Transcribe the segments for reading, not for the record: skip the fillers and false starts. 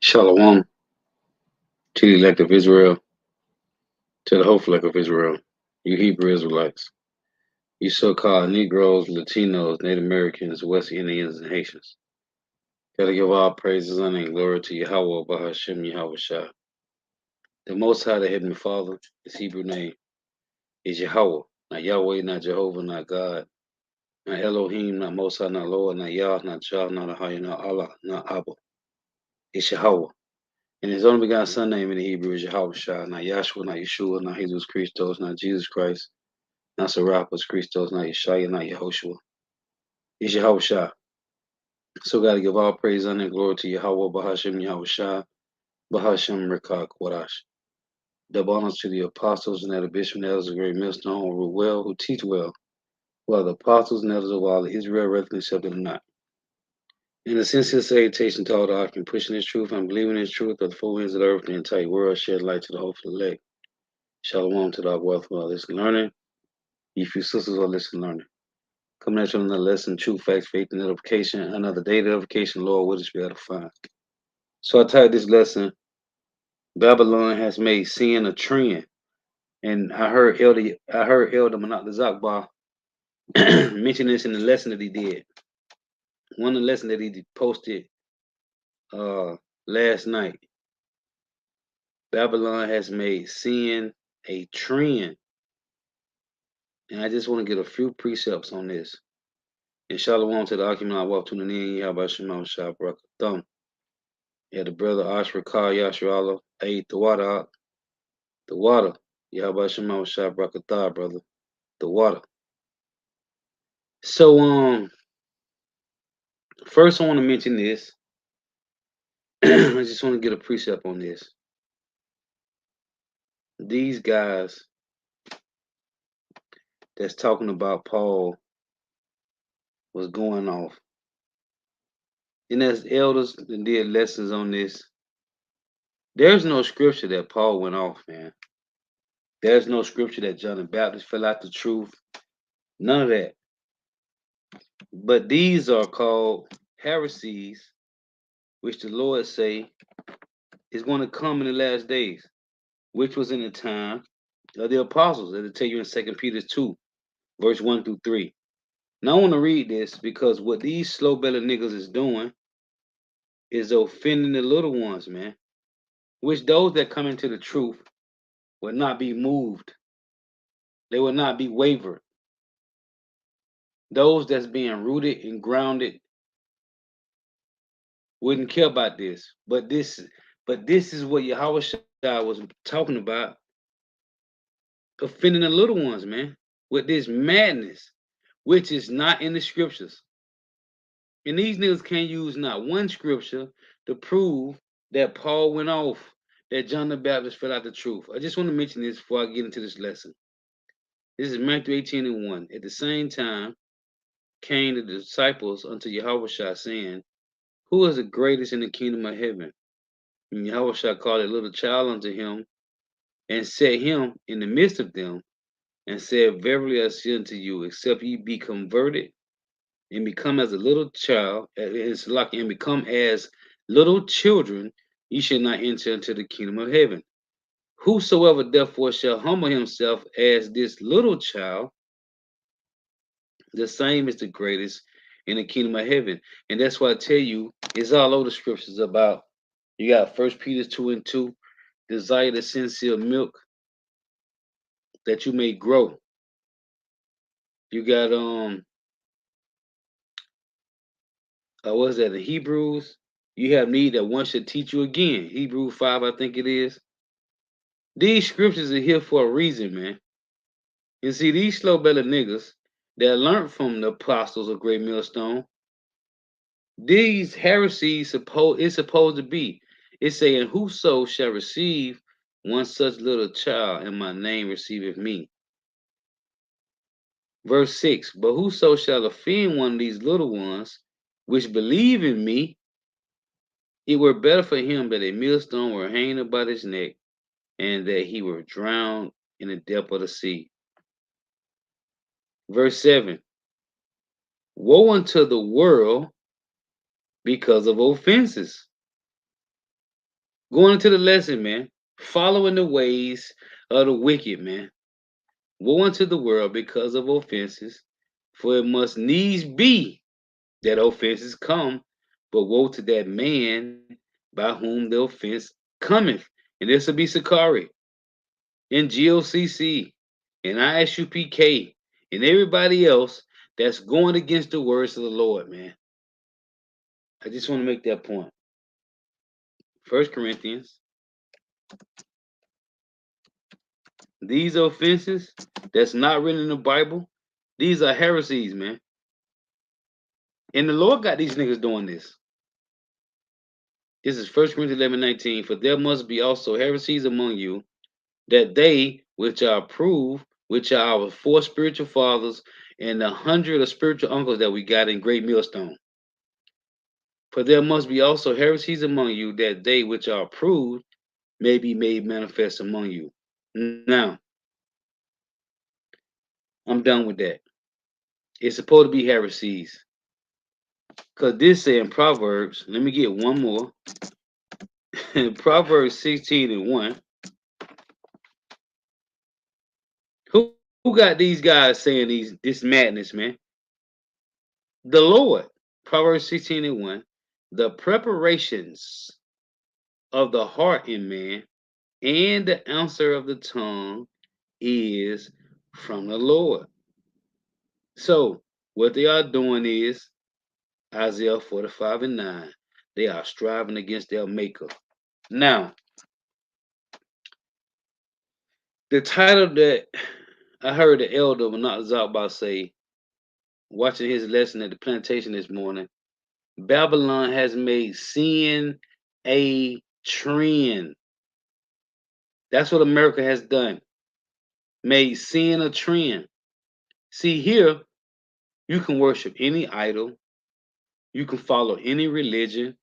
Shalom to the elect of Israel, to the hopeful elect of Israel, you Hebrew Israelites, you so-called Negroes, Latinos, Native Americans, West Indians, and Haitians. Gotta give all praises, honor, and glory to Yahweh, Bahashem, Yahweh Shah. The Most High, the Heavenly Father, his Hebrew name is Yahweh, not Yahweh, not Jehovah, not God, not Elohim, not Most High, not Lord, not Yah, not Jah, not Ahai, not Allah, not Abba. It's Yahweh. And his only begotten son name in the Hebrew is Yahweh Shah, not Yahshua, not Yeshua, not Jesus Christos, not Jesus Christ, not Serapis Christos, not Yeshaya, not Yehoshua. It's Yahweh Shah. So gotta give all praise, honor, and glory to Yahweh, Bahashem, Yahweh Shah, Bahashem, Rekak, Wadash. Double honors to the apostles and the bishop and elders of the great millstone who rule well, who teach well, while the apostles and elders of all of Israel readily accepted or not. In a sincere salutation to all the I can pushing this truth and believing this truth of the four winds of the earth, the entire world, shed light to the hopeful elect. Shalom to the wealth of all this learning. You few sisters are listening learning. Coming at you on another lesson, truth, facts, faith, and edification. Another day of edification, Lord, what is we got to find? So I titled this lesson, Babylon has made sin a trend. And I heard Elder Manak Zakbar mention this in the lesson that he did. One of the lessons that he posted last night. Babylon has made sin a trend. And I just want to get a few precepts on this. And shalom to the Akim I walk tuning in. Yahweh Shema Shah Barakatham. Yeah, the brother Ashra Kar Yashrala. Hey, the water. The water. Yahweh Shema Shah Barakathah, brother. The water. So first I want to mention this. I just want to get a precept on this. These guys that's talking about Paul was going off. And as elders that did lessons on this, there's no scripture that Paul went off, man. There's no scripture that John the Baptist fell out the truth. None of that. But these are called heresies, which the Lord say is going to come in the last days, which was in the time of the apostles. That'll tell you in 2 Peter 2, verse 1 through 3. Now I want to read this because what these slow-bellied niggas is doing is offending the little ones, man. Which those that come into the truth will not be moved. They will not be wavered. Those that's being rooted and grounded wouldn't care about this. But this is what Yahweh Shai was talking about. Offending the little ones, man, with this madness, which is not in the scriptures. And these niggas can't use not one scripture to prove that Paul went off, that John the Baptist fell out the truth. I just want to mention this before I get into this lesson. This is Matthew 18:1. At the same time came the disciples unto Yahushua, saying, who is the greatest in the kingdom of heaven? And Yahushua called a little child unto him, and set him in the midst of them, and said, verily I say unto you, except ye be converted and become as a little child, and become as little children, ye shall not enter into the kingdom of heaven. Whosoever therefore shall humble himself as this little child, the same is the greatest in the kingdom of heaven. And that's why I tell you, it's all over the scriptures about, you got 1 Peter 2:2, desire the sincere milk that you may grow. You got what is that, in Hebrews? You have need that one should teach you again. Hebrews 5, I think it is. These scriptures are here for a reason, man. You see, these slow-bellied niggas that learned from the apostles of Great Millstone, these heresies it's supposed to be. It's saying, whoso shall receive one such little child in my name receiveth me. Verse 6, but whoso shall offend one of these little ones which believe in me, it were better for him that a millstone were hanged about his neck, and that he were drowned in the depth of the sea. Verse 7, woe unto the world because of offenses. Going into the lesson, man. Following the ways of the wicked, man. Woe unto the world because of offenses, for it must needs be that offenses come, but woe to that man by whom the offense cometh. And this will be Sakari, and GOCC, and ISUPK, and everybody else that's going against the words of the Lord, man. I just want to make that point. 1 Corinthians. These offenses that's not written in the Bible, these are heresies, man. And the Lord got these niggas doing this. This is 1 Corinthians 11:19. For there must be also heresies among you, that they which are approved, which are our 4 spiritual fathers and 100 of spiritual uncles that we got in Great Millstone. For there must be also heresies among you, that they which are approved may be made manifest among you. Now, I'm done with that. It's supposed to be heresies. Because this say in Proverbs, let me get one more. In Proverbs 16:1. Who got these guys saying this madness, man? The Lord. Proverbs 16:1. The preparations of the heart in man and the answer of the tongue is from the Lord. So what they are doing is Isaiah 45:9. They are striving against their maker. Now, the title that I heard the elder Manat Zabba say, watching his lesson at the plantation this morning, Babylon has made sin a trend. That's what America has done. Made sin a trend. See, here, you can worship any idol. You can follow any religion,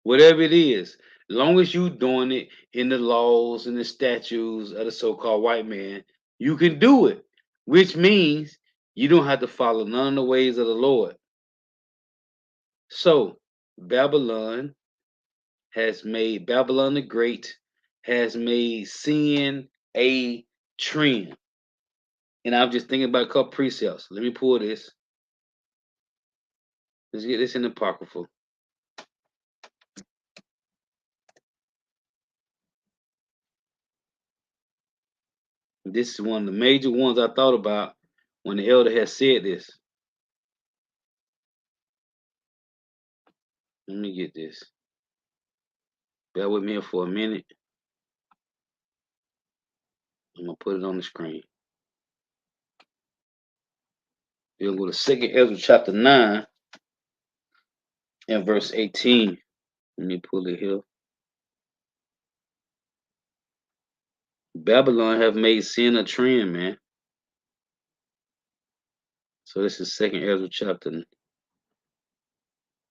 whatever it is. As long as you doing it in the laws and the statutes of the so-called white man, you can do it. Which means you don't have to follow none of the ways of the Lord. So, Babylon the Great has made sin a trend. And I'm just thinking about a couple precepts. Let me pull this. Let's get this in the Apocryphal. This is one of the major ones I thought about when the elder had said this. Let me get this. Bear with me here for a minute. I'm going to put it on the screen. We'll go to 2nd Ezra chapter 9 and verse 18. Let me pull it here. Babylon have made sin a trend, man. So this is 2nd Ezra chapter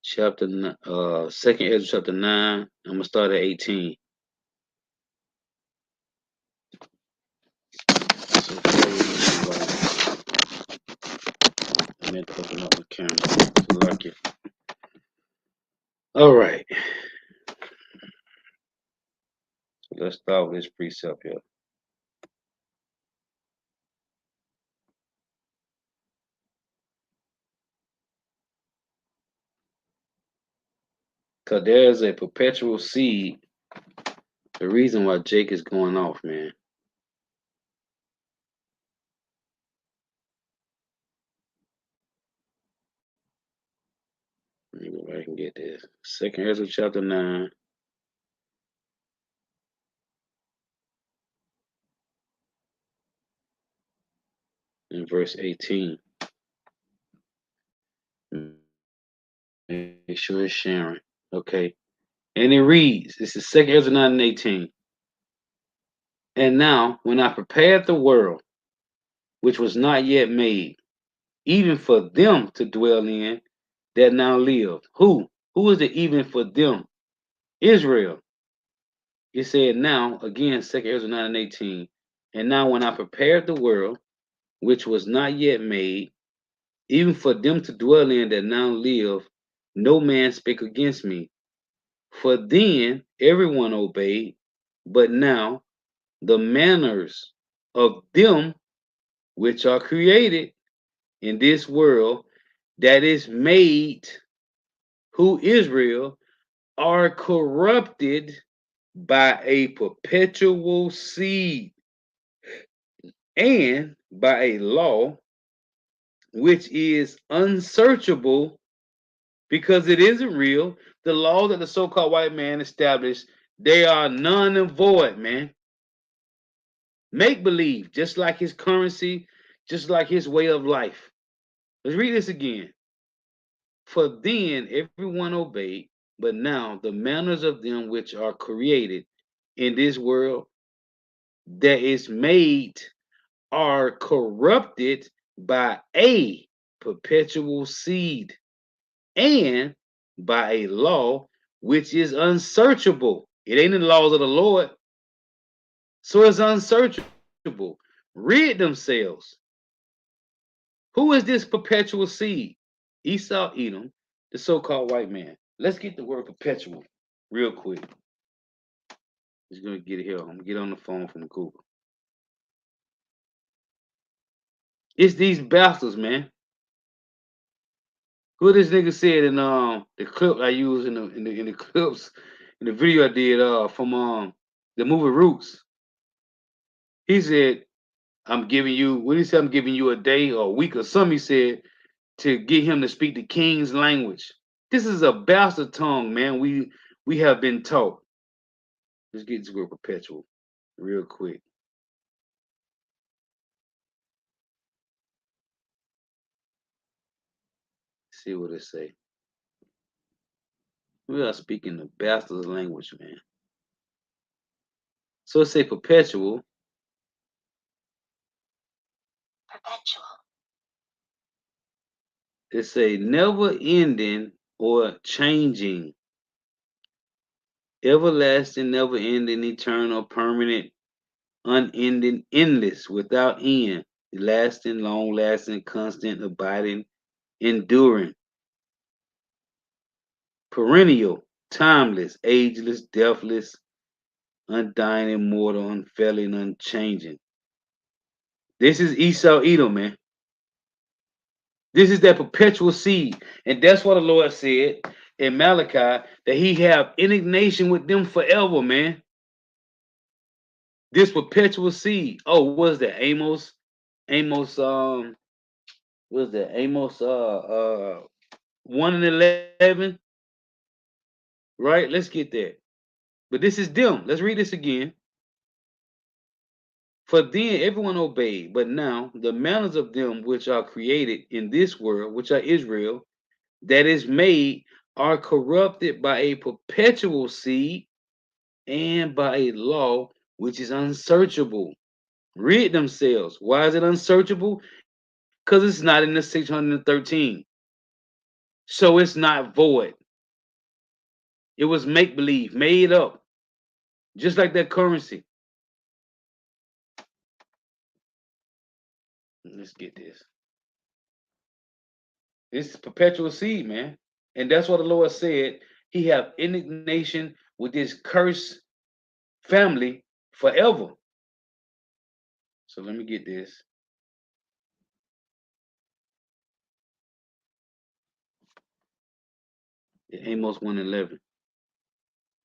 2nd Ezra chapter 9. I'm gonna start at 18. So I meant to open up the camera to lock it. All right. Let's start with this precept here. Because there's a perpetual seed. The reason why Jake is going off, man. Let me go back and get this. 2nd Ezra chapter 9. In verse 18. Make sure it's sharing. Okay. And it reads, this is 2nd Ezra 9 and 18. And now, when I prepared the world, which was not yet made, even for them to dwell in that now live. Who? Who is it even for them? Israel. It said now, again, 2nd Ezra 9 and 18. And now when I prepared the world, which was not yet made, even for them to dwell in that now live, no man spake against me. For then everyone obeyed, but now the manners of them which are created in this world that is made, who Israel, are corrupted by a perpetual seed and by a law which is unsearchable because it isn't real. The law that the so-called white man established, they are none and void, man. Make believe, just like his currency, just like his way of life. Let's read this again. For then everyone obeyed, but now the manners of them which are created in this world that is made are corrupted by a perpetual seed and by a law which is unsearchable. It ain't in the laws of the Lord, so it's unsearchable. Rid themselves. Who is this perpetual seed? Esau, Edom, the so-called white man. Let's get the word perpetual real quick. Just gonna get it here. I'm gonna get on the phone from Google. It's these bastards, man. Who this nigga said in the clip I used in the clips in the video I did from the movie Roots. He said, I'm giving you, what he said, I'm giving you a day or a week or something, he said, to get him to speak the king's language. This is a bastard tongue, man. We have been taught. Let's get this word perpetual real quick. See what it say. We are speaking the bastard's language, man. So it say perpetual. Perpetual. It say never ending or changing. Everlasting, never ending, eternal, permanent, unending, endless, without end, lasting, long lasting, constant, abiding, enduring, perennial, timeless, ageless, deathless, undying, immortal, unfailing, unchanging. This is Esau Edom, man. This is that perpetual seed. And that's what the Lord said in Malachi, that he have indignation with them forever, man. This perpetual seed. Oh, what's that? Amos, what's that? Amos 1 and 11. Right? Let's get that. But this is them. Let's read this again. For then everyone obeyed, but now the manners of them which are created in this world, which are Israel, that is made, are corrupted by a perpetual seed and by a law which is unsearchable. Rid themselves. Why is it unsearchable? Because it's not in the 613. So it's not void. It was make believe, made up, just like that currency. Let's get this. It's perpetual seed, man. And that's what the Lord said. He have indignation with this cursed family forever. So let me get this. Amos 1:11.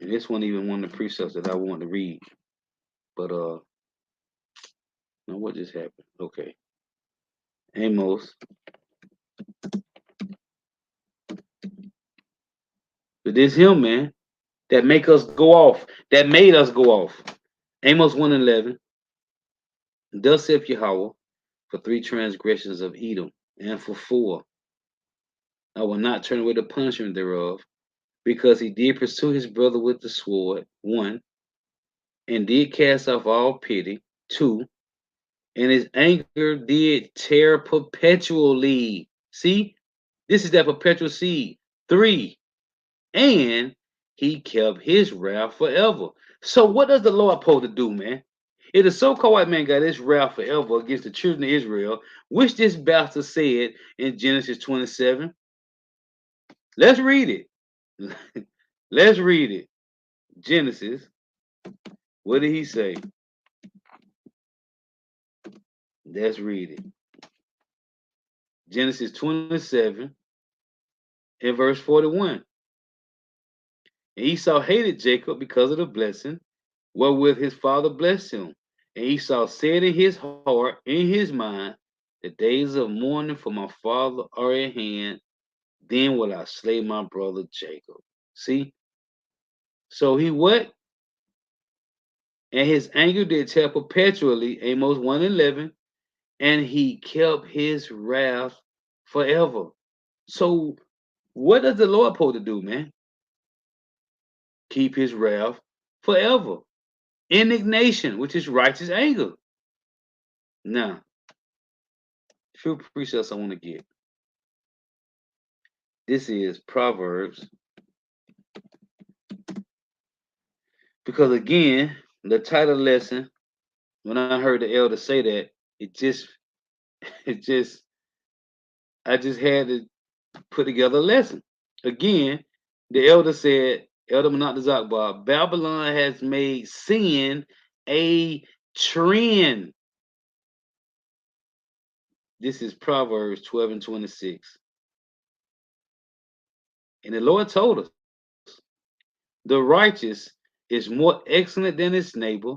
And this one even one of the precepts that I want to read. But now what just happened? Okay. Amos. But this him, man, that make us go off, that made us go off. Amos 1:11. Thus saith Yahweh, for 3 transgressions of Edom, and for 4, I will not turn away the punishment thereof, because he did pursue his brother with the sword, 1, and did cast off all pity, 2, and his anger did tear perpetually. See, this is that perpetual seed. 3, and he kept his wrath forever. So what does the Lord supposed to do, man? If the so-called white man got his wrath forever against the children of Israel, which this bastard said in Genesis 27, let's read it. Let's read it. Genesis. What did he say? Let's read it. Genesis 27 and verse 41. And Esau hated Jacob because of the blessing wherewith his father blessed him. And Esau said in his heart, in his mind, the days of mourning for my father are at hand. Then will I slay my brother Jacob. See? So he what? And his anger did tear perpetually, Amos 1:11, and he kept his wrath forever. So what does the Lord supposed to do, man? Keep his wrath forever. Indignation, which is righteous anger. Now, few precepts I want to get. This is Proverbs. Because again, the title lesson, when I heard the elder say that, it just, I just had to put together a lesson. Again, the elder said, Elder Monatazakbar, Babylon has made sin a trend. This is Proverbs 12 and 26. And the Lord told us, the righteous is more excellent than his neighbor,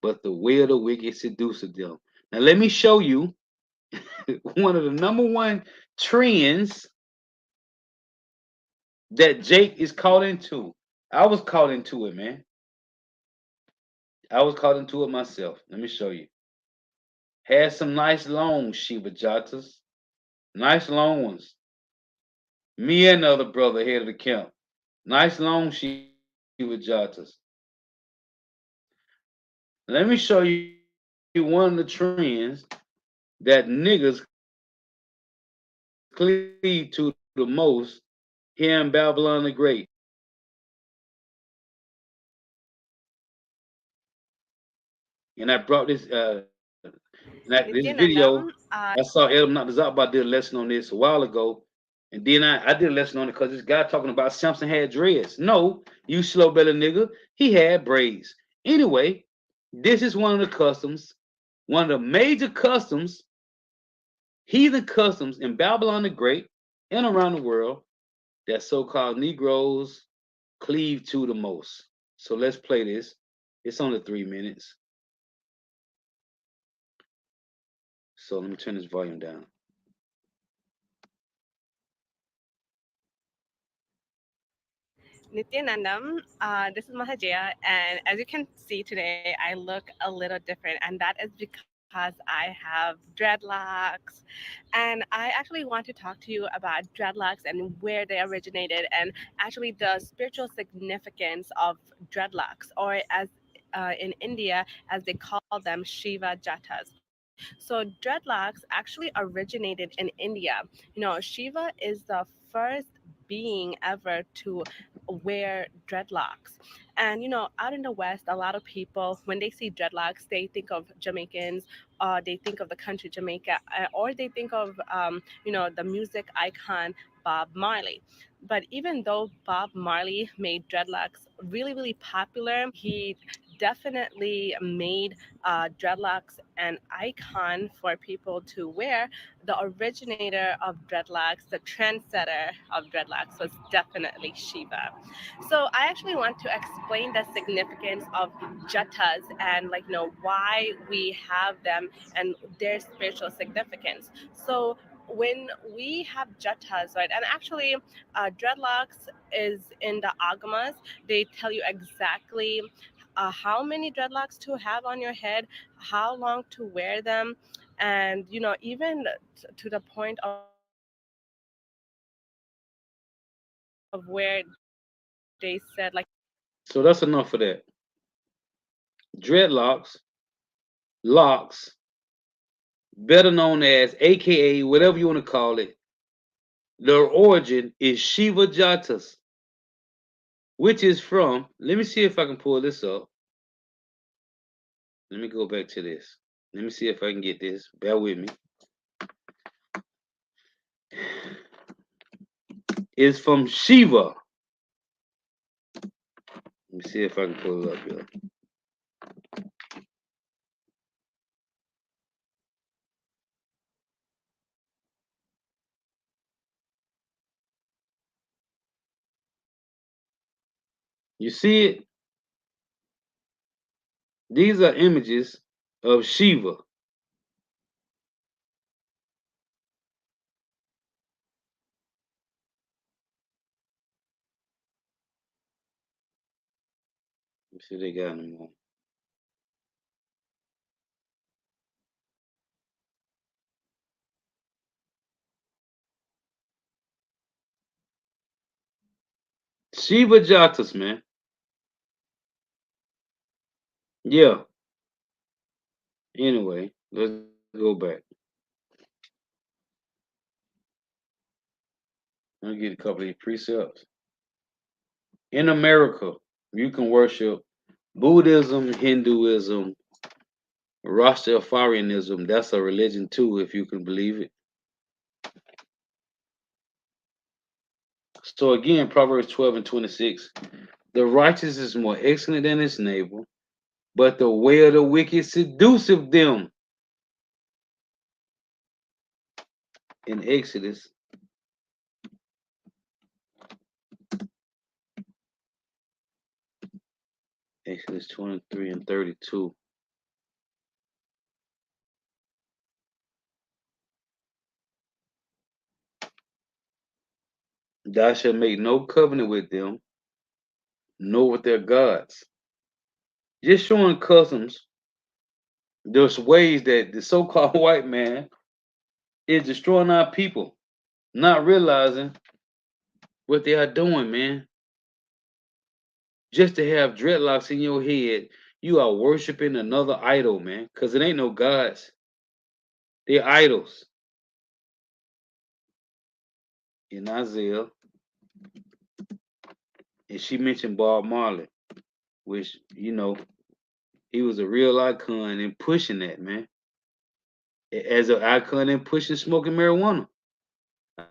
but the way of the wicked seduces them. Now let me show you one of the number one trends that Jake is caught into. I was caught into it, man. I was caught into it myself. Let me show you. Had some nice long Shiva Jatas, nice long ones. Me and the other brother head of the camp, nice long Shiva Jatas. Let me show you one of the trends that niggas cleave to the most here in Babylon the Great. And I brought this video. Nityanandam, I saw Adam Nakazakba did a lesson on this a while ago. And then I did a lesson on it because this guy talking about Samson had dreads. No, you slow belly nigga, he had braids. Anyway, this is one of the customs, one of the major customs, heathen customs in Babylon the Great and around the world that so-called Negroes cleave to the most. So let's play this. It's only 3 minutes. So let me turn this volume down. Nityanandam, this is Mahajaya, and as you can see today, I look a little different, and that is because I have dreadlocks. And I actually want to talk to you about dreadlocks and where they originated, and actually the spiritual significance of dreadlocks, or as in India, as they call them, Shiva Jatas. So dreadlocks actually originated in India. Shiva is the first being ever to wear dreadlocks. And out in the West, a lot of people, when they see dreadlocks, they think of Jamaicans, they think of the country Jamaica, or they think of the music icon Bob Marley. But even though Bob Marley made dreadlocks really, really popular, he definitely made dreadlocks an icon for people to wear. The originator of dreadlocks, the trendsetter of dreadlocks, was definitely Shiva. So I actually want to explain the significance of jatas and why we have them and their spiritual significance. So when we have jatas, right, and actually dreadlocks is in the agamas. They tell you exactly how many dreadlocks to have on your head, how long to wear them, and even to the point of where they said So that's enough for that. Dreadlocks, locks, better known as AKA, whatever you want to call it, their origin is Shiva Jatas, which is from, let me see if I can pull this up. Let me go back to this. Let me see if I can get this. Bear with me. It's from Shiva. Let me see if I can pull it up here. You see it? These are images of Shiva. Let me see if they got any more. Shiva Jatas, man. Yeah. Anyway, let's go back. Let me get a couple of these precepts. In America, you can worship Buddhism, Hinduism, Rastafarianism. That's a religion too, if you can believe it. So again, Proverbs 12 and 26. The righteous is more excellent than his neighbor, but the way of the wicked seduceth them. In Exodus 23 and 32. Thou shalt make no covenant with them, nor with their gods. Just showing customs, there's ways that the so-called white man is destroying our people, not realizing what they are doing, man. Just to have dreadlocks in your head, you are worshiping another idol, man, because it ain't no gods. They're idols. In Isaiah, and she mentioned Bob Marley, which, he was a real icon in pushing that, man. As an icon in pushing smoking marijuana.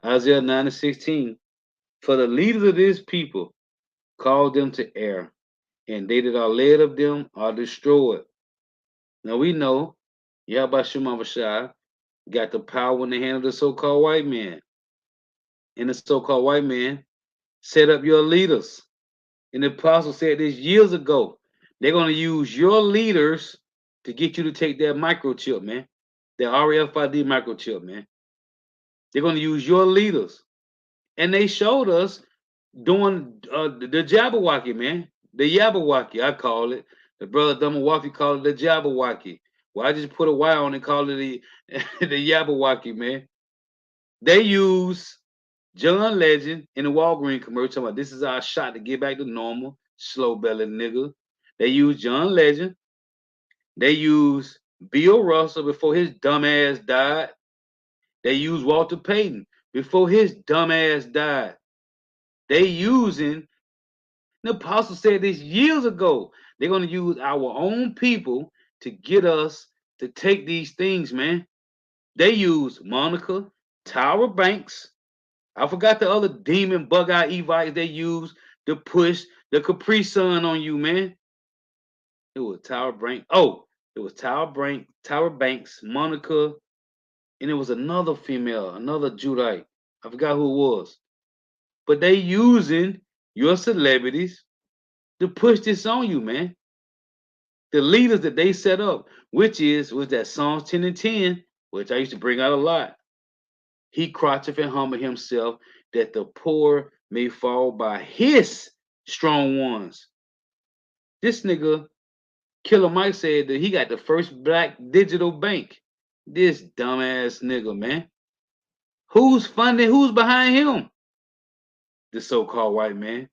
Isaiah 9 and 16. For the leaders of this people call them to err, and they that are led of them are destroyed. Now we know Yahweh Shema Bashai got the power in the hand of the so-called white man. And the so-called white man set up your leaders. And the apostle said this years ago. They're going to use your leaders to get you to take that microchip, man. The RFID microchip, man. They're going to use your leaders. And they showed us doing the Jabberwocky, man. The Yabberwocky, I call it. The brother Dumawaki called it the Jabberwocky. Well, I just put a Y on and call it the, the Yabberwocky, man. They use John Legend in the Walgreens commercial. Talking about this is our shot to get back to normal. Slow bellied nigga. They use John Legend. They use Bill Russell before his dumb ass died. They use Walter Payton before his dumb ass died. They using, the apostle said this years ago. They're going to use our own people to get us to take these things, man. They use Monica, Tyra Banks. I forgot the other demon bug-eyed Evites they used to push the Capri Sun on you, man. It was Tyra Banks. Oh, it was Tyra Banks, Monica, and it was another female, another Judite. I forgot who it was. But they using your celebrities to push this on you, man. The leaders that they set up, which was that Psalms 10 and 10, which I used to bring out a lot. He croucheth and humble himself that the poor may fall by his strong ones. This nigga, Killer Mike, said that he got the first black digital bank. This dumbass nigga, man. Who's funding? Who's behind him? The so-called white man.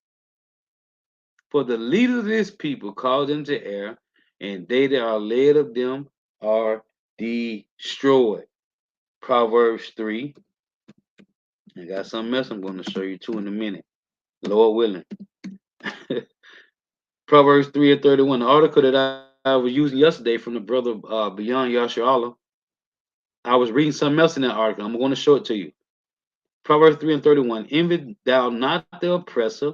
For the leaders of this people cause them to err, and they that are led of them are destroyed. Proverbs 3. I got something else I'm going to show you too in a minute. Lord willing. Proverbs 3 and 31. The article that I was using yesterday from the brother Beyond Yashar Allah. I was reading something else in that article. I'm going to show it to you. Proverbs 3 and 31. Envy thou not the oppressor,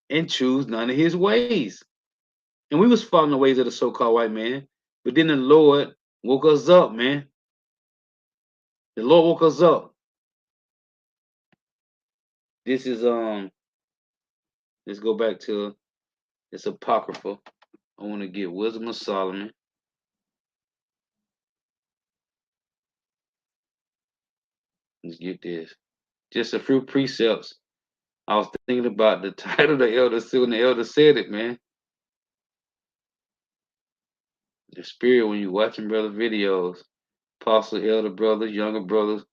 and choose none of his ways. And we was following the ways of the so-called white man. But then the Lord woke us up, man. The Lord woke us up. This is let's go back to it's apocryphal. I want to get Wisdom of Solomon. Let's get this. Just a few precepts. I was thinking about the title of the elder when the elder said it, man. The spirit when you watching brother videos, apostle, elder brothers, younger brothers,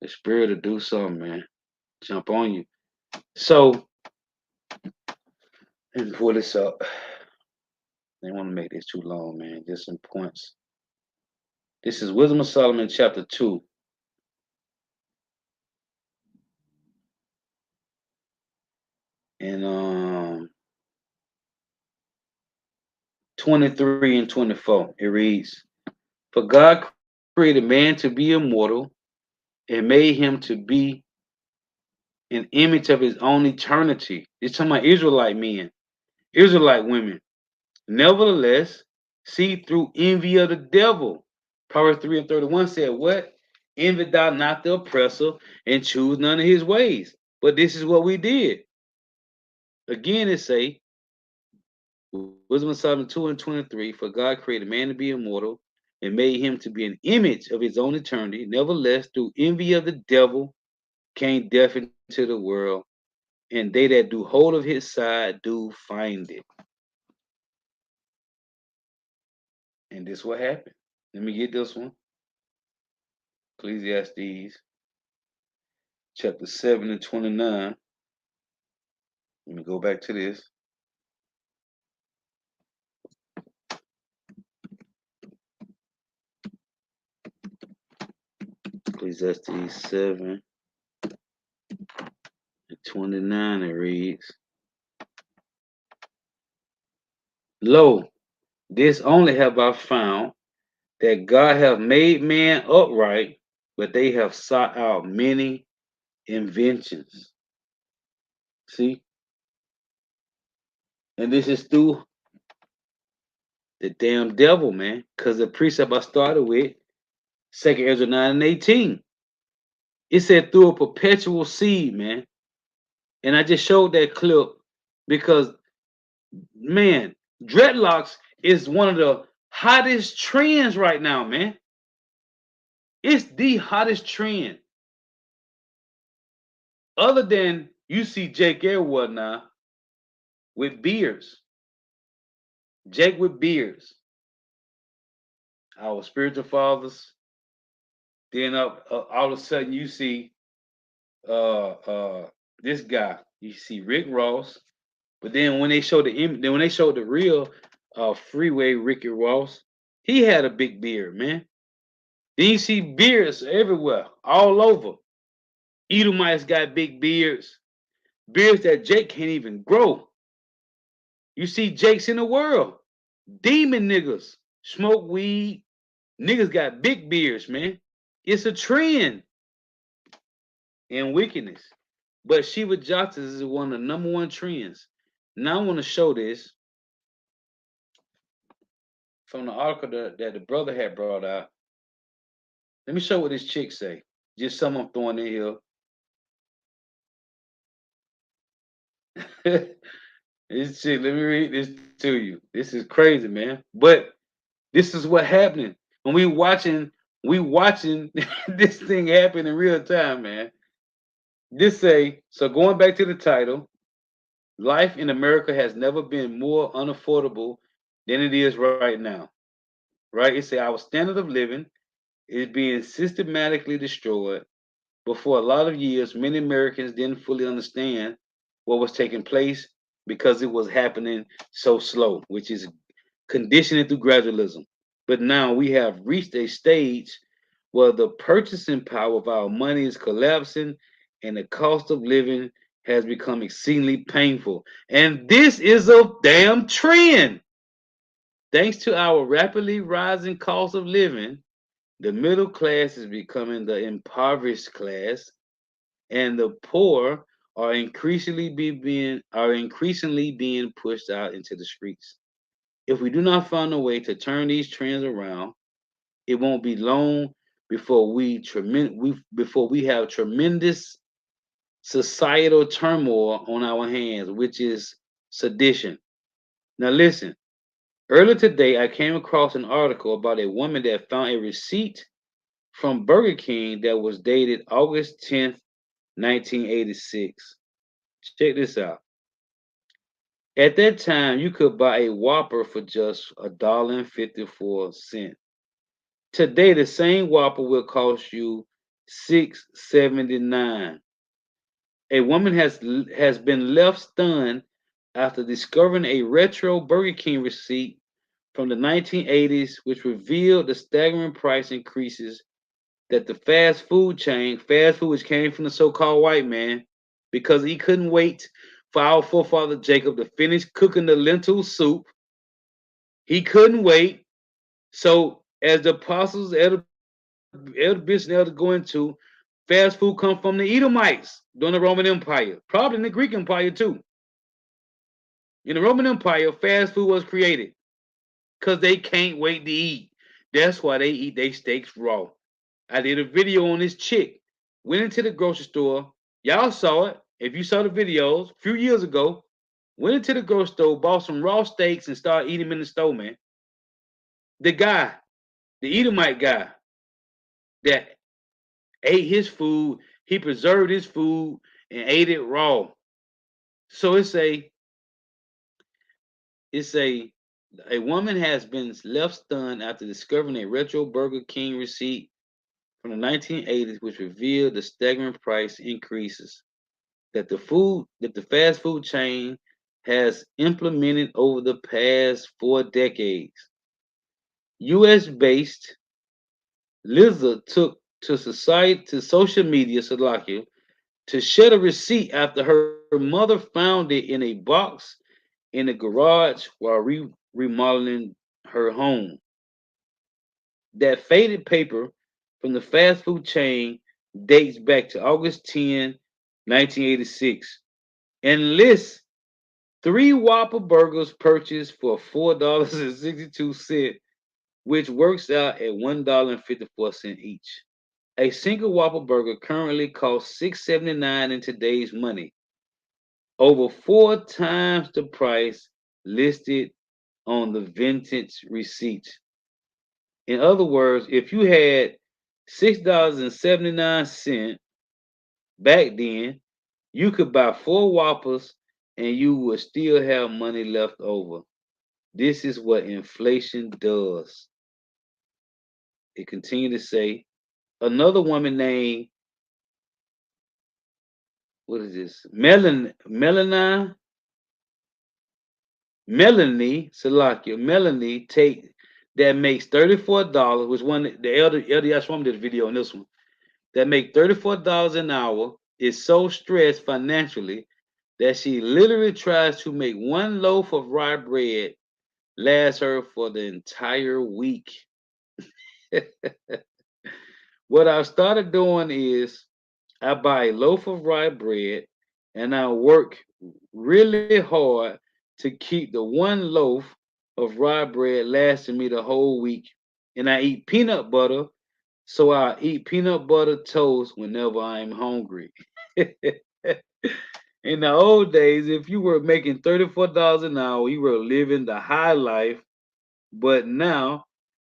the spirit to do something, man. Jump on you. So, let me pull this up. I didn't want to make this too long, man. Just some points. This is Wisdom of Solomon, chapter 2. And 23 and 24. It reads, For God created man to be immortal and made him to be an image of his own eternity. It's talking about Israelite men, Israelite women. Nevertheless, see through envy of the devil. Proverbs 3 and 31 said, What? Envy thou not the oppressor and choose none of his ways. But this is what we did. Again, it say, Wisdom of Solomon 2 and 23, For God created man to be immortal and made him to be an image of his own eternity. Nevertheless, through envy of the devil came death into the world, and they that do hold of his side do find it. And this what happened. Let me get this one. Ecclesiastes chapter 7 and 29. Let me go back to this. Ecclesiastes 7 and 29, it reads, Lo, this only have I found, that God hath made man upright, but they have sought out many inventions. See? And this is through the damn devil, man. Because the precept I started with, 2 Ezra 9 and 18. It said through a perpetual seed, man. And I just showed that clip because, man, dreadlocks is one of the hottest trends right now, man. It's the hottest trend. Other than you see Jake Elwood now with beards. Jake with beards. Our spiritual fathers. Then all of a sudden you see this guy. You see Rick Ross. But then when they showed the real freeway Ricky Ross, he had a big beard, man. Then you see beards everywhere, all over. Edomites got big beards, beards that Jake can't even grow. You see Jakes in the world, demon niggas, smoke weed, niggas got big beards, man. It's a trend in wickedness. But Shiva Jatas is one of the number one trends. Now I want to show this from the article that the brother had brought out. Let me show what this chick say. Just some I'm throwing in here. This shit, let me read this to you. This is crazy, man. But this is what happening when we watching this thing happen in real time, man. This say, so going back to the title, life in America has never been more unaffordable than it is right now. Right? It say our standard of living is being systematically destroyed. But for a lot of years, many Americans didn't fully understand what was taking place because it was happening so slow, which is conditioning through gradualism. But now we have reached a stage where the purchasing power of our money is collapsing and the cost of living has become exceedingly painful. And this is a damn trend. Thanks to our rapidly rising cost of living, the middle class is becoming the impoverished class, and the poor are increasingly being pushed out into the streets. If we do not find a way to turn these trends around, it won't be long before we have tremendous societal turmoil on our hands, which is sedition. Now listen, earlier today I came across an article about a woman that found a receipt from Burger King that was dated August 10th, 1986. Check this out. At that time, you could buy a Whopper for just $1.54. Today, the same Whopper will cost you $6.79. A woman has been left stunned after discovering a retro Burger King receipt from the 1980s, which revealed the staggering price increases that the fast food which came from the so-called white man, because he couldn't wait for our forefather Jacob to finish cooking the lentil soup. He couldn't wait. So as the apostles, Elder Bishop and Elder go into, fast food come from the Edomites during the Roman Empire, probably in the Greek Empire too. In the Roman Empire, fast food was created because they can't wait to eat. That's why they eat their steaks raw. I did a video on this chick. Went into the grocery store. Y'all saw it. If you saw the videos a few years ago, went into the grocery store, bought some raw steaks, and started eating them in the store, man. The guy, the Edomite guy that ate his food, he preserved his food and ate it raw. So it's a woman has been left stunned after discovering a retro Burger King receipt from the 1980s, which revealed the staggering price increases that the fast food chain has implemented over the past 4 decades. U.S. based Lizard took to social media, Salakia, to share a receipt after her mother found it in a box in the garage while remodeling her home. That faded paper from the fast food chain dates back to August 10, 1986, and lists three Whopper burgers purchased for $4.62, which works out at $1.54 each. A single Whopper burger currently costs $6.79 in today's money, over 4 times the price listed on the vintage receipt. In other words, if you had $6.79 back then, you could buy 4 Whoppers and you would still have money left over. This is what inflation does. It continued to say, another woman named, what is this? Melanie Salakia, Melanie take that makes $34, which one the elder Yashwam did a video on this one. That make $34 an hour is so stressed financially that she literally tries to make one loaf of rye bread last her for the entire week. What I've started doing is I buy a loaf of rye bread and I work really hard to keep the one loaf of rye bread lasting me the whole week. And I eat peanut butter, so I eat peanut butter toast whenever I'm hungry. In the old days, if you were making $34 an hour, you were living the high life. But now,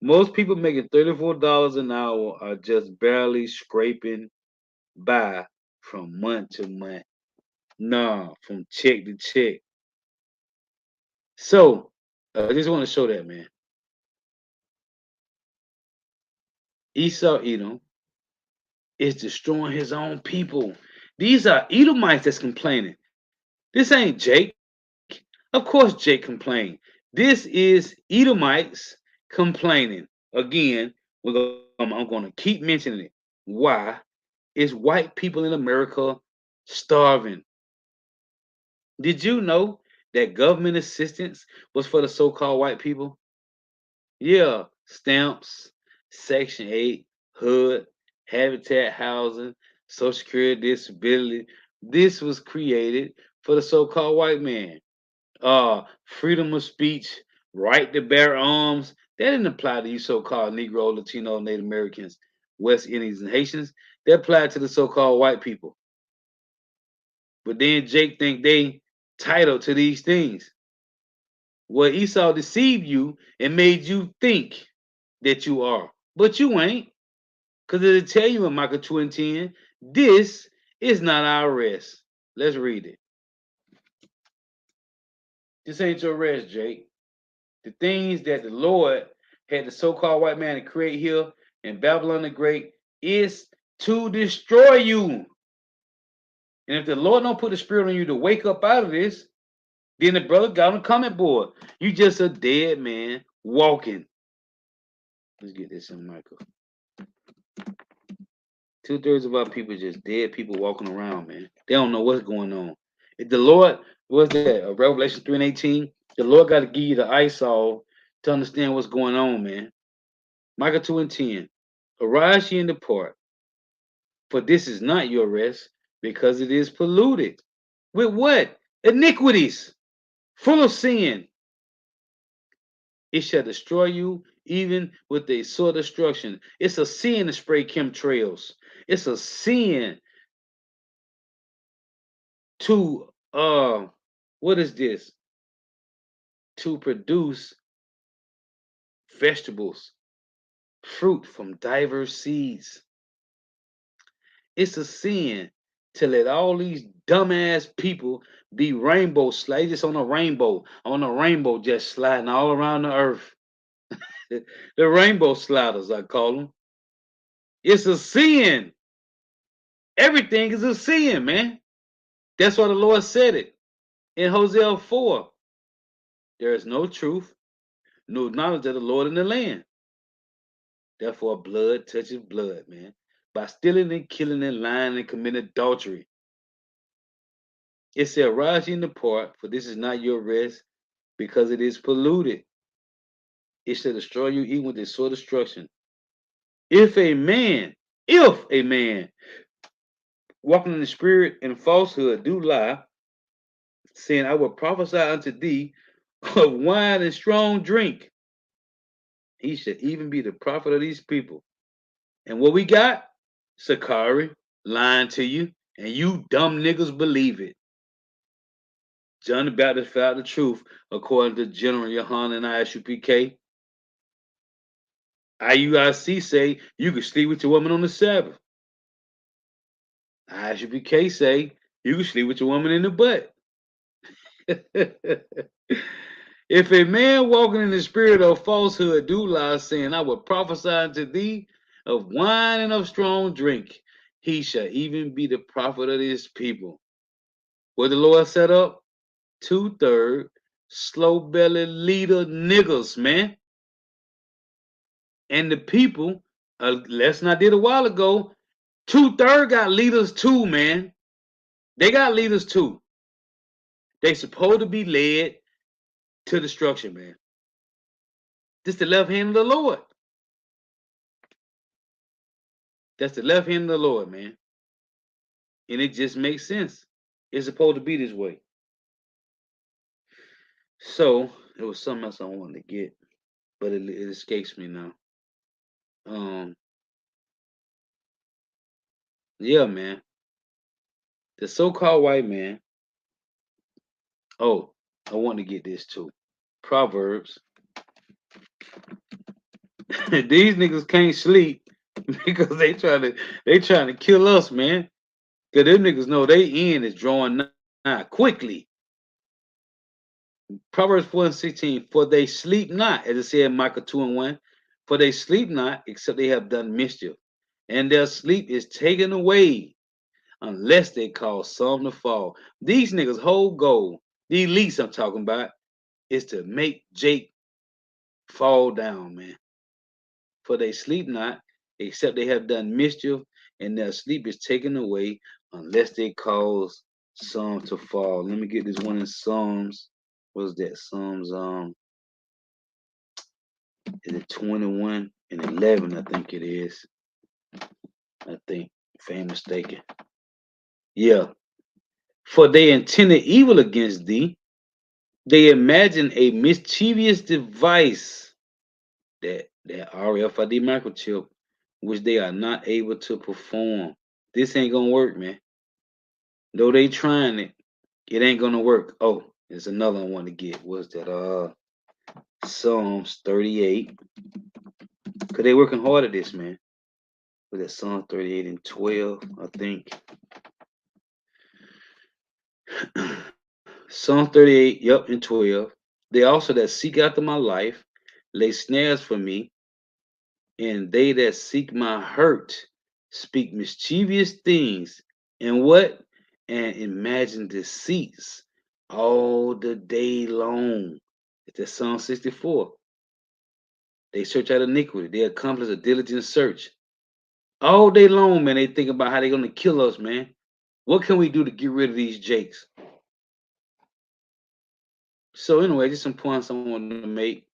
most people making $34 an hour are just barely scraping by from month to month. Nah, from check to check. So, I just want to show that, man. Esau Edom is destroying his own people. These are Edomites that's complaining. This ain't Jake. Of course, Jake complained. This is Edomites complaining. Again, I'm going to keep mentioning it. Why is white people in America starving? Did you know that government assistance was for the so-called white people? Yeah, stamps, Section 8, HUD, Habitat housing, Social Security disability. This was created for the so-called white man. Freedom of speech right to bear arms. That didn't apply to you so-called Negro, Latino, Native Americans, West Indians, and Haitians. That applied to the so-called white people. But then Jake think they titled to these things. Well, Esau deceived you and made you think that you are, but you ain't. Because it'll tell you in Micah 2 and 10, this is not our rest. Let's read it. This ain't your rest, Jake. The things that the Lord had the so-called white man to create here in Babylon the Great is to destroy you. And if the Lord don't put the spirit on you to wake up out of this, then the brother got on the comment board. You just a dead man walking. Let's get this in Michael. 2/3 of our people just dead people walking around, man. They don't know what's going on. If the Lord, what's that? Revelation 3 and 18. The Lord got to give you the eyesall to understand what's going on, man. Micah 2 and 10. Arise ye and depart, for this is not your rest, because it is polluted. With what? Iniquities, full of sin. It shall destroy you, even with a sore destruction. It's a sin to spray chemtrails. It's a sin to what is this? To produce vegetables, fruit from diverse seeds. It's a sin to let all these dumbass people be rainbow sliders just on a rainbow just sliding all around the earth. The rainbow sliders, I call them. It's a sin. Everything is a sin, man. That's why the Lord said it in Hosea 4. There is no truth, no knowledge of the Lord in the land. Therefore, blood touches blood, man. By stealing and killing and lying and committing adultery. It said, rise ye and depart, for this is not your rest, because it is polluted. It shall destroy you even with its sore destruction. If a man walking in the spirit and falsehood do lie, saying, I will prophesy unto thee of wine and strong drink, he should even be the prophet of these people. And what we got? Sakari lying to you, and you dumb niggas believe it. John the Baptist found the truth, according to General Yohanan and ISUPK. IUIC say you can sleep with your woman on the Sabbath. ISUPK say you can sleep with your woman in the butt. If a man walking in the spirit of falsehood do lie, saying, I will prophesy unto thee of wine and of strong drink, he shall even be the prophet of his people. What the Lord set up? 2/3 slow-bellied leader niggas, man. And the people, lesson I did a while ago, 2/3 got leaders too, man. They got leaders too. They supposed to be led to destruction, man. This the left hand of the Lord. That's the left hand of the Lord, man. And it just makes sense. It's supposed to be this way. So there was something else I wanted to get, but it escapes me now. Yeah, man. The so-called white man. Oh, I want to get this too. Proverbs. These niggas can't sleep because they trying to kill us, man. Cause them niggas know they end is drawing nigh quickly. Proverbs 4 and 16. For they sleep not, as it said in Micah 2 and 1. For they sleep not, except they have done mischief, and their sleep is taken away, unless they cause some to fall. These niggas' whole goal, the elites I'm talking about, is to make Jake fall down, man. For they sleep not, except they have done mischief, and their sleep is taken away, unless they cause some to fall. Let me get this one in Psalms. What's that? Psalms is it 21 and 11? I think it is. I think, if I ain't mistaken. Yeah. For they intended evil against thee. They imagine a mischievous device, that RFID microchip, which they are not able to perform. This ain't gonna work, man. Though they trying it, it ain't gonna work. Oh, there's another one to get. What's that? Psalms 38. Cause they working hard at this, man. With that Psalms 38 and 12, I think. Psalm 38, yep, and 12. They also that seek after my life lay snares for me, and they that seek my hurt speak mischievous things, and what? And imagine deceits all the day long. It's that Psalm 64. They search out iniquity. They accomplish a diligent search. All day long, man, they think about how they're going to kill us, man. What can we do to get rid of these jakes? So anyway, just some points I want to make.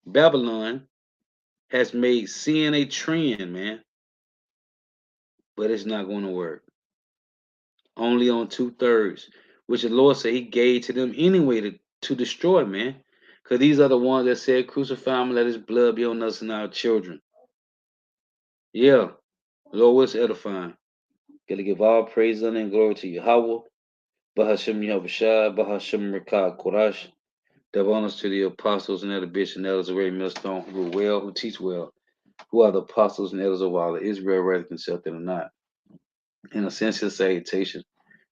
Babylon has made sin a trend, man, but it's not going to work. Only on 2/3, which the Lord said He gave to them anyway to destroy, man. Because these are the ones that said, "Crucify Him, let His blood be on us and our children." Yeah, Lord was edifying. Gotta give all praise, honor, and glory to Yahweh. Bahashem Yahushua, Bahashem Rekah Korash. Give honors to the apostles and elder bishops and elders of Ray Millstone who rule well, who teach well, who are the apostles and elders of all of Israel, whether accepted or not. In a sincere salutation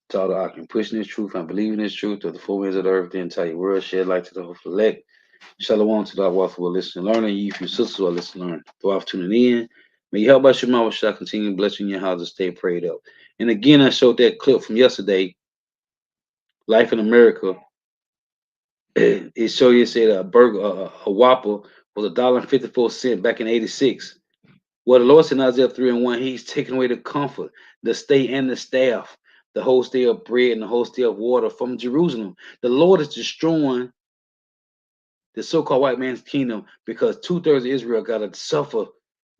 to all the Akim, pushing this truth and believing this truth to the four winds of the earth, the entire world, shed light to the whole elect. Shalom to the Wafa will listen and learn, and you, few sisters, will listen and learn. Throughout tuning in, may you help by Shema shall continue blessing your house and stay prayed up. And again, I showed that clip from yesterday, Life in America. It showed you said a burger, a Whopper was $1.54 back in '86. Well, the Lord said in Isaiah 3:1, He's taking away the comfort, the stay and the staff, the whole stay of bread and the whole stay of water from Jerusalem. The Lord is destroying the so-called white man's kingdom because 2/3 of Israel got to suffer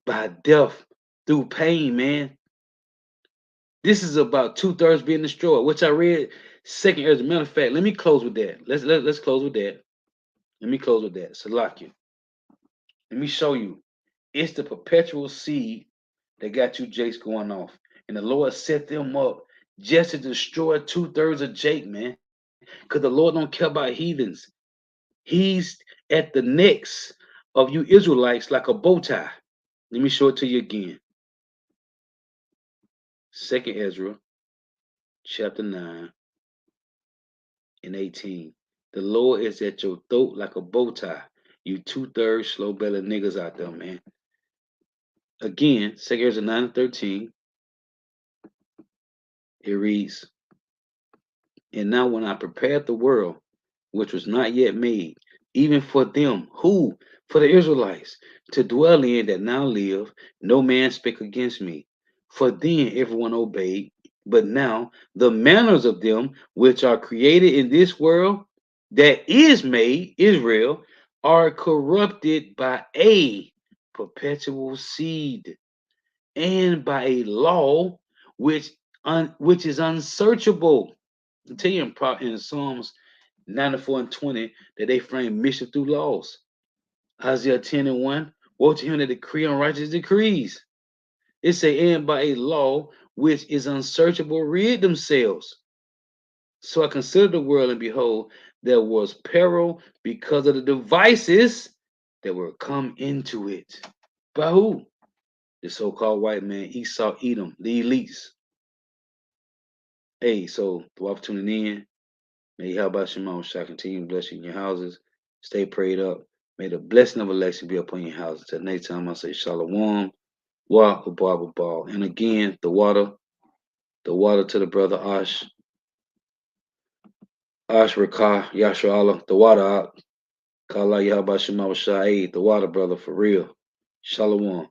by death through pain, man. This is about 2/3 being destroyed, which I read second as a matter of fact. Let me close with that. Let's close with that. Let me close with that. Salakia. Let me show you. It's the perpetual seed that got you Jakes going off. And the Lord set them up just to destroy 2/3 of Jake, man. Because the Lord don't care about heathens. He's at the necks of you Israelites like a bow tie. Let me show it to you again. 2nd Ezra, chapter 9 and 18. The Lord is at your throat like a bow tie. You 2/3 slow-bellied niggas out there, man. Again, 2nd Ezra 9 and 13. It reads, and now when I prepared the world, which was not yet made, even for them, who? For the Israelites, to dwell in that now live, no man spake against me. For then everyone obeyed, but now the manners of them which are created in this world that is made, Israel, are corrupted by a perpetual seed and by a law which is unsearchable. I tell you in Psalms 94 and 20 that they frame mischief through laws. Isaiah 10 and 1, woe to him that decree unrighteous decrees. It say, and by a law which is unsearchable rid themselves. So I considered the world, and behold, there was peril because of the devices that were come into it. By who? The so-called white man, Esau, Edom, the elites. Hey, so throughout tuning in, may Yahweh Shema shall continue blessing your houses. Stay prayed up. May the blessing of election be upon your houses. Till next time, I say Shalom, Wa Ubar Ball. And again, the water to the brother Ash Rakah, Yashua Allah, the water out. Kala Yahweh Shema Shai, the water brother for real. Shalom.